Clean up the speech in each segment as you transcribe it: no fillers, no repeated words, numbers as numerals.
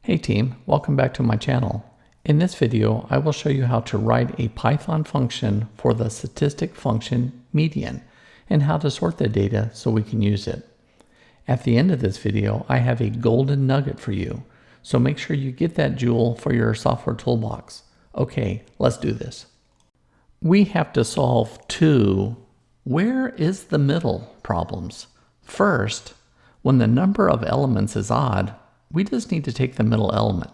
Hey team, welcome back to my channel. In this video, I will show you how to write a Python function for the statistic function median and how to sort the data so we can use it. At the end of this video, I have a golden nugget for you, so make sure you get that jewel for your software toolbox. Okay, let's do this. We have to solve two "where is the middle" problems. First, when the number of elements is odd, we just need to take the middle element.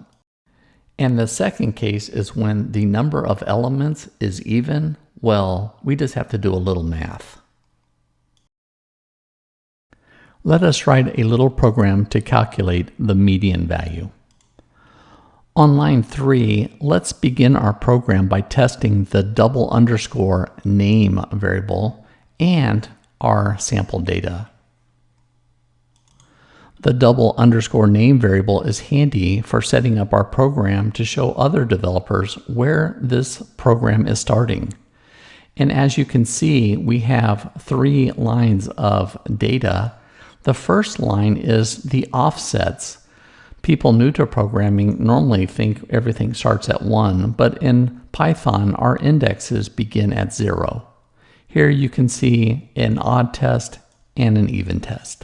And the second case is when the number of elements is even. Well, we just have to do a little math. Let us write a little program to calculate the median value. On line 3, let's begin our program by testing the double underscore name variable and our sample data. The double underscore name variable is handy for setting up our program to show other developers where this program is starting. And as you can see, we have 3 lines of data. The first line is the offsets. People new to programming normally think everything starts at 1, but in Python, our indexes begin at 0. Here you can see an odd test and an even test.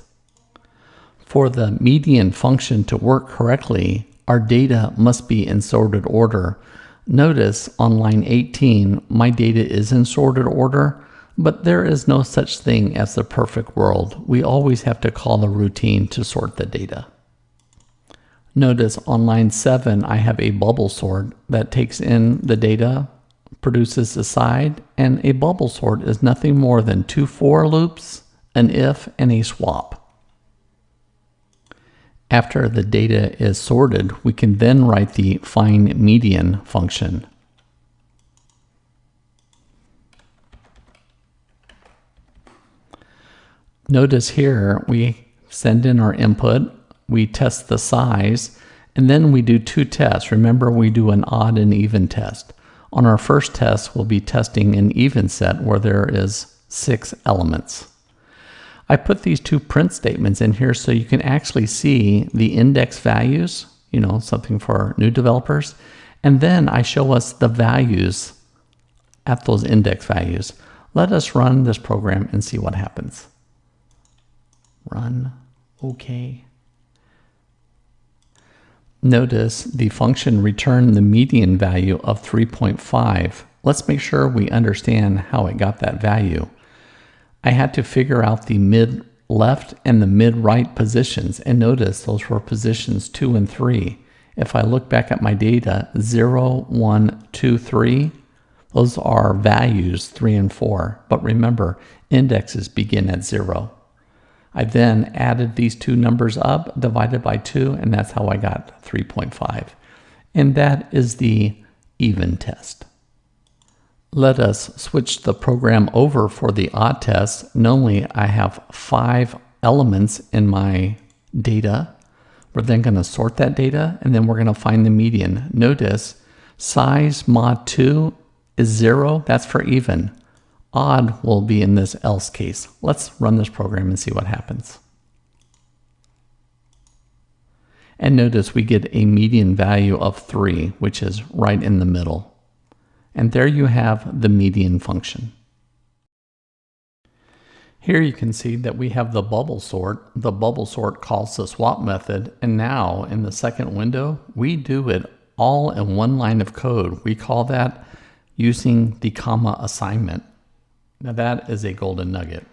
For the median function to work correctly, our data must be in sorted order. Notice on line 18, my data is in sorted order, but there is no such thing as the perfect world. We always have to call the routine to sort the data. Notice on line 7, I have a bubble sort that takes in the data, produces the side, and a bubble sort is nothing more than 2 for loops, an if, and a swap. After the data is sorted, we can then write the find median function. Notice here we send in our input, we test the size, and then we do 2 tests. Remember, we do an odd and even test. On our first test, we'll be testing an even set where there is 6 elements. I put these 2 print statements in here so you can actually see the index values, something for new developers, and then I show us the values at those index values. Let us run this program and see what happens. Run, okay. Notice the function returned the median value of 3.5. Let's make sure we understand how it got that value. I had to figure out the mid left and the mid right positions, and notice those were positions 2 and 3. If I look back at my data, 0, 1, 2, 3, those are values 3 and 4. But remember, indexes begin at 0. I then added these 2 numbers up, divided by 2, and that's how I got 3.5. And that is the even test. Let us switch the program over for the odd test. Normally, I have 5 elements in my data. We're then going to sort that data, and then we're going to find the median. Notice size mod 2 is 0. That's for even. Odd will be in this else case. Let's run this program and see what happens. And notice we get a median value of 3, which is right in the middle. And there you have the median function. Here you can see that we have the bubble sort. The bubble sort calls the swap method, and now in the second window, we do it all in one line of code. We call that using the comma assignment. Now that is a golden nugget.